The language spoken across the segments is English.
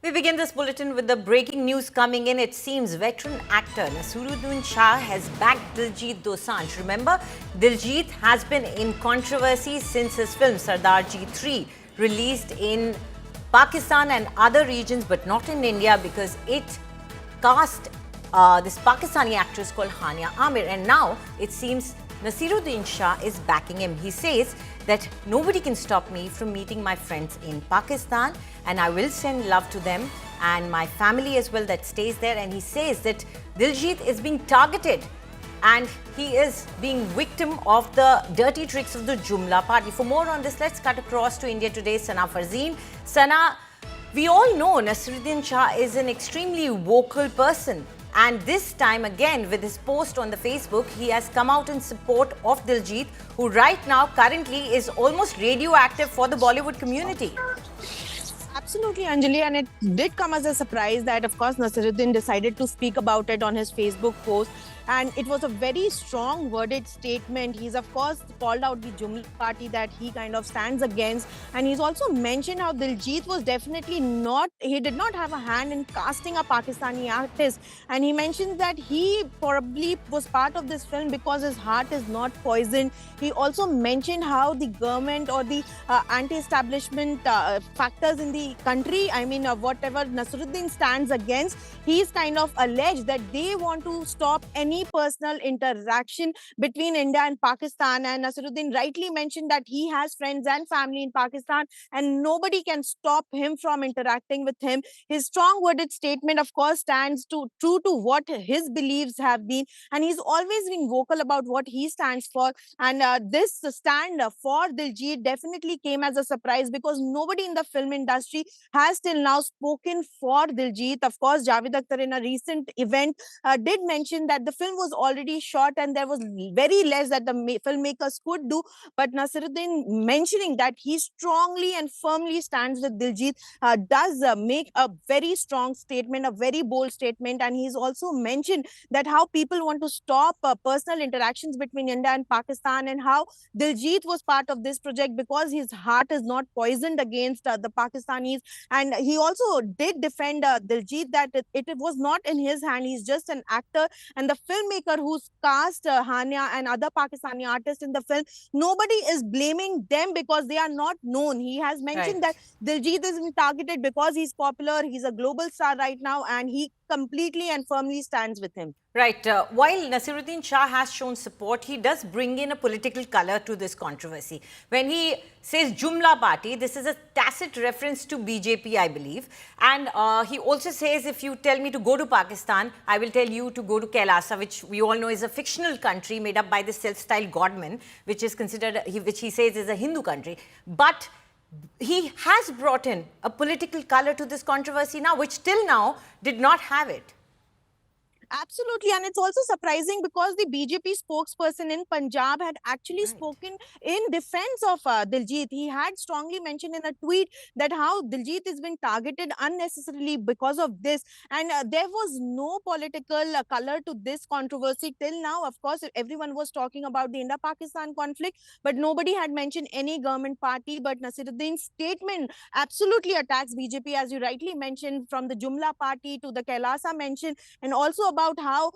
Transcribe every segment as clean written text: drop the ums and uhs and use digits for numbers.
We begin this bulletin with the breaking news coming in. It seems veteran actor Naseeruddin Shah has backed Diljit Dosanjh. Remember, Diljit has been in controversy since his film Sardarji 3 released in Pakistan and other regions, but not in India because it cast this Pakistani actress called Hania Amir. And now it seems Naseeruddin Shah is backing him. He says that nobody can stop me from meeting my friends in Pakistan, and I will send love to them and my family as well that stays there. And he says that Diljit is being targeted and he is being victim of the dirty tricks of the Jumla party. For more on this, let's cut across to India Today. Sana Farzeen. Sana, we all know Naseeruddin Shah is an extremely vocal person. And this time again, with his post on the Facebook, he has come out in support of Diljit, who right now currently is almost radioactive for the Bollywood community. Absolutely, Anjali, and it did come as a surprise that, of course, Naseeruddin decided to speak about it on his Facebook post. And it was a very strong worded statement. He's, of course, called out the Jumla party that he kind of stands against. And he's also mentioned how Diljit was definitely not, he did not have a hand in casting a Pakistani artist. And he mentions that he probably was part of this film because his heart is not poisoned. He also mentioned how the government or the anti-establishment factors in the country, whatever Naseeruddin stands against, he's kind of alleged that they want to stop any personal interaction between India and Pakistan. And Naseeruddin rightly mentioned that he has friends and family in Pakistan and nobody can stop him from interacting with him. His strong worded statement, of course, stands true to what his beliefs have been, and he's always been vocal about what he stands for. And this stand for Diljit definitely came as a surprise because nobody in the film industry has till now spoken for Diljit. Of course, Javed Akhtar in a recent event did mention that the film was already shot and there was very less that the filmmakers could do. But Naseeruddin mentioning that he strongly and firmly stands with Diljit does make a very strong statement, a very bold statement. And he's also mentioned that how people want to stop personal interactions between India and Pakistan, and how Diljit was part of this project because his heart is not poisoned against the Pakistanis. And he also did defend Diljit that it was not in his hand. He's just an actor, and the filmmaker who's cast Hania and other Pakistani artists in the film, nobody is blaming them because they are not known. He has mentioned that Diljit is targeted because he's popular, he's a global star right now, and he completely and firmly stands with him. Right. While Naseeruddin Shah has shown support, he does bring in a political color to this controversy. When he says Jumla party, this is a tacit reference to BJP, I believe. And he also says, if you tell me to go to Pakistan, I will tell you to go to Kailasa, which we all know is a fictional country made up by the self-styled godman, which is considered, which he says is a Hindu country. But he has brought in a political color to this controversy now, which till now did not have it. Absolutely, and it's also surprising because the BJP spokesperson in Punjab had actually spoken in defense of Diljit. He had strongly mentioned in a tweet that how Diljit has been targeted unnecessarily because of this, and there was no political color to this controversy till now. Of course, everyone was talking about the India-Pakistan conflict, but nobody had mentioned any government party. But Naseeruddin's statement absolutely attacks BJP, as you rightly mentioned, from the Jumla party to the Kailasa mention, and also about how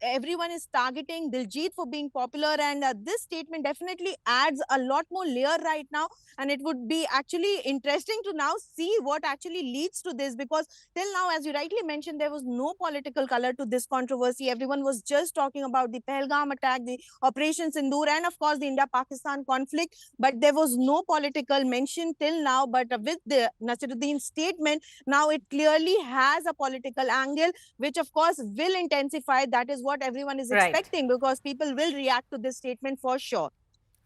everyone is targeting Diljit for being popular. And this statement definitely adds a lot more layer right now, and it would be actually interesting to now see what actually leads to this, because till now, as you rightly mentioned, there was no political color to this controversy. Everyone was just talking about the Pahalgam attack, the Operation Sindoor, and of course the India-Pakistan conflict, but there was no political mention till now. But with the Naseeruddin statement, now it clearly has a political angle, which of course will intensify. That is what everyone is expecting, because people will react to this statement for sure.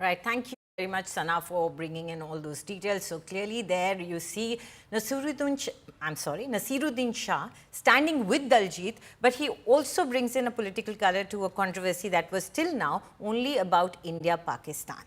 Right. Thank you very much, Sana, for bringing in all those details. So clearly there you see Naseeruddin Shah standing with Diljit, but he also brings in a political color to a controversy that was till now only about India-Pakistan.